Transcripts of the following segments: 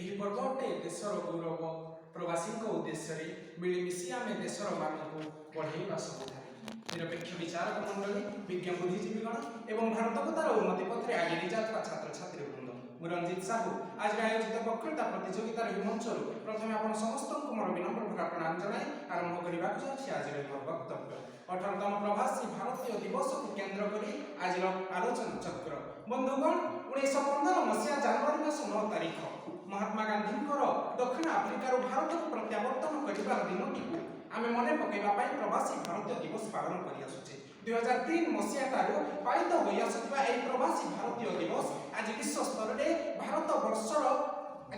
ଏହି पर्व अटे देशर गौरव प्रवासी उद्देश्य मिलमिशी आम देशर मान को बढ़ाइबा सबुधारे निरपेक्ष विचारक मंडली विज्ञ बुद्धिजीवीगण एवं भारत को तार उन्नति पथरे आगे नहीं जाता छात्र छात्री वृंद मु रंजित साहू आज आयोजित वक्तृता प्रतियोगितार मंचर प्रथम आप समस्त मोर विनम्र प्रणाम जनाई आरंभ करने आज वक्तव्य 18तम प्रवासी भारतीय दिवस को केन्द्र कर आज आलोचना चक्र बंधुगण 1915 मसीहा जनवरी मास 9 तारीख महात्मा गांधी दक्षिण आफ्रिकार भारत को प्रत्यावर्तन कर दिन आमे मने पकेबा प्रवासी भारतीय दिवस पालन करि आसुचे 2003 मसीहा ठारू पालित होई आसुवा एई प्रवासी भारतीय दिवस आज विश्व स्तर रे भारत वर्षर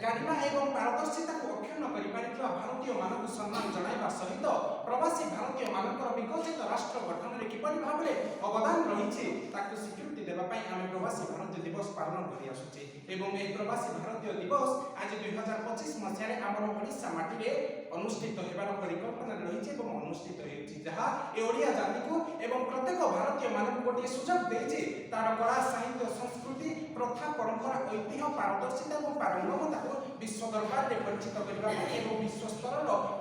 गारिमा एवं पारदर्शिता को अक्षुण्ण करि पारितवा भारतीय मानक सम्मान जणाइबा सहित प्रवासी भारतीय मानकर विकसित राष्ट्र गठन रे किपरि भाबरे अवदान रहिछि ताकु स्वीकृति देबा पई आमे प्रवासी भारतीय दिवस पालन करि आसुचे एवं एई प्रवासी भारतीय दिवस आज 2025 मसीहा रे हमर ओडिसा माटी रे अनुष्ठित हेबार परिकल्पना रहिछि एवं अनुष्ठित हेछि जहा ए ओडिया जाति को एवं प्रत्येक भारतीय मानक गोटे सुजोग देछि तार कला साहित्य संस्कृति प्रथा परंपरा ऐतिह्य पारदर्शिता एवं पारंगमता को विश्व दरबार रे परिचित करबा एवं विश्व स्तर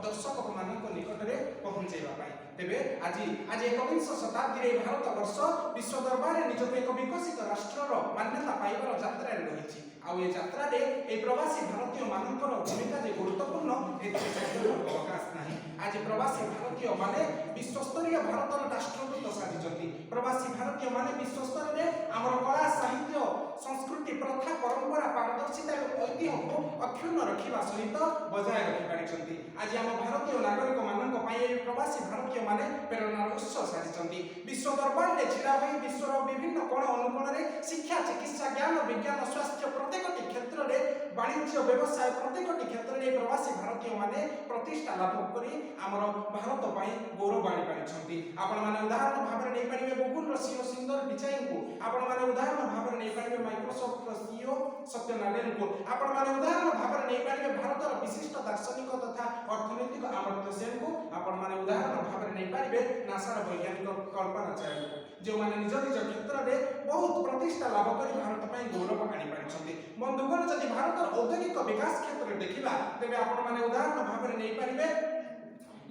दर्शक मानक निकट रे पहुंचेबा तेबे आज 21 शताब्दी रे भारत वर्ष विश्व दरबार रे निजको एक विकसित राष्ट्र रो मान्यता पाइबार यात्रा रे रहिछि आ ए यात्रा रे ए प्रवासी भारतीय मानकर भूमिका जे गुरुत्वपूर्ण एते अवकाश नाही आज प्रवासी भारतीय माने विश्व स्तरीय भारतर राष्ट्रदूत साजिଛନ୍ତି प्रवासी भारतीय माने विश्व स्तर रे हमर कला साहित्य संस्कृति प्रथा परंपरा पारदर्शिता एवं ऐतिह्य को अक्षुण्ण रखिबा सहित बजाय रखि पारिଛନ୍ତି आज हम भारतीय नागरिक मानक पई प्रवासी भारतीय माने प्रेरणार उत्स साजिଛନ୍ତି विश्व दरबार रे छिड़ा होई विश्वर विभिन्न कोण अनुकोण रे शिक्षा चिकित्सा ज्ञान विज्ञान स्वास्थ्य प्रत्येक क्षेत्र रे वाणिज्य व्यवसाय प्रत्येक क्षेत्र रे प्रवासी भारतीय माने प्रतिष्ठा लाभ करी हमर भारत पई गौरव आनी पारिଛନ୍ତି आपण माने उदाहरण भाबरे नै परिबे गूगल रो सीईओ सुंदर पिचाई को आपण माने उदाहरण भाबरे नै परिबे माइक्रोसॉफ्ट रो सीईओ सत्य नारायण को आपण माने उदाहरण भाबरे नै परिबे भारतर विशिष्ट दार्शनिक तथा अर्थनैतिक अमर्त्य सेन को आपण माने उदाहरण भाबरे नै परिबे नासा रो वैज्ञानिक कल्पना चाहे जो माने निज निज क्षेत्र रे बहुत प्रतिष्ठा लाभ करी भारत पई गौरव आनी पारिଛନ୍ତି बंधुगण जदि भारतर औद्योगिक विकास क्षेत्र रे देखिबा तेबे आपण माने उदाहरण भाबरे नै परिबे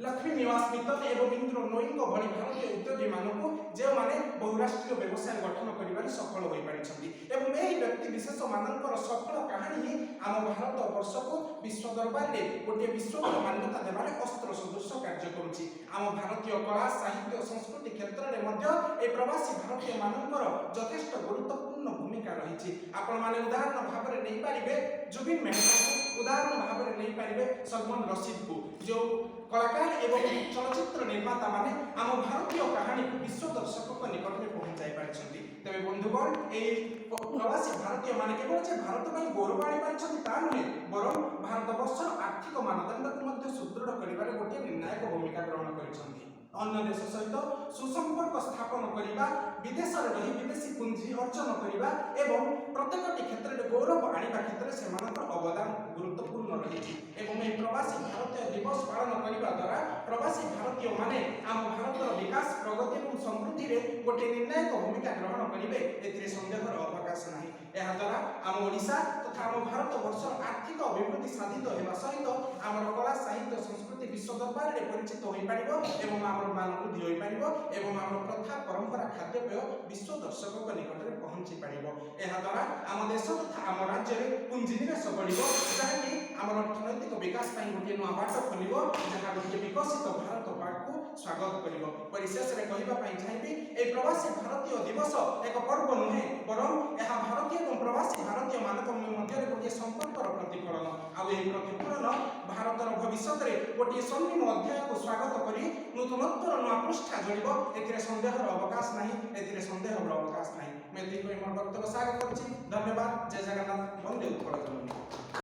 लक्ष्मी निवास मित्तल एवं इंद्र नोइंग भली भारतीय उद्योगी मानक जो माने बहुराष्ट्रीय व्यवसाय गठन करिबार सफल होई पारिଛନ୍ତି एवं एही व्यक्ति विशेष मानकर सफल कहानी आम भारत वर्ष को विश्व दरबार रे गोटे विश्व मान्यता देबारे अस्त्र सदृश कार्य करूछि आम भारतीय कला साहित्य संस्कृति क्षेत्र रे मध्य ए प्रवासी भारतीय मानकर यथेष्ट गुरुत्वपूर्ण भूमिका रहिछि आपण माने उदाहरण भाबरे नै पारिबे जुबिन मेहता को उदाहरण भाबरे नै पारिबे सलमान रशीद को जो कलाकार एवं चलचित्र निर्माता माने आम भारतीय कहानी को विश्व दर्शक निकट में पहुंचाई पारिଛନ୍ତି तेबे बंधुगण ए प्रवासी भारतीय माने केवल जे भारत में गौरव आनी पारिଛନ୍ତି ता नुहे बरं भारत वर्षर आर्थिक मानदंड को मध्य सुदृढ़ करिबारे गोटे निर्णायक भूमिका ग्रहण करिଛନ୍ତି अन्य देश सहित सुसंपर्क स्थापन करिबा विदेश रे रही विदेशी पूंजी अर्जन करिबा एवं प्रत्येक क्षेत्र रे गौरव आनिबा क्षेत्र रे सेमानकर अवदान गुरुत्वपूर्ण रहिछि एवं ए प्रवासी भारतीय दिवस पालन करिबा द्वारा प्रवासी भारतीय माने आम भारतर विकास प्रगति एवं समृद्धि रे गोटे निर्णायक भूमिका ग्रहण करिवे एथिरे संदेहर अवकाश नाही एहा द्वारा आम ओडिसा तथा आम भारत वर्षर आर्थिक अभिवृद्धि साधित हेबा सहित आमर कला साहित्य संस्कृति विश्व दरबार रे परिचित होई पारिबो एवं आमर मान वृद्धि होई पारिबो एवं आमर प्रथा परंपरा खाद्यपेय विश्व दर्शक निकट रे पहुंची पारिबो एहा द्वारा आम देश तथा आम राज्य रे पुंजीनिवेश बढ़िबो जहाकि आमर अर्थनैतिक विकास पई गोटे नवा बाट खोलिबो जहा गोटे विकसित भारत पार्क को स्वागत करिबो परिशेष रे कहिबा पई चाहेबी ए प्रवासी भारतीय दिवस एक पर्व नुहे बरं एहा भारतीय एवं प्रवासी भारतीय मानक मध्य गोटे संपर्कर प्रतिफलन आ ए प्रतिफलन भारतर भविष्य रे गोटे स्वर्णिम अध्याय को स्वागत करी नूतनत्वर नवा पृष्ठा जोड़िबो एथिरे संदेहर अवकाश नाही एथिरे संदेहर अवकाश नाही मैं एथि मोर वक्तव्य साग करछि धन्यवाद जय जगन्नाथ वंदे उत्कल जननी।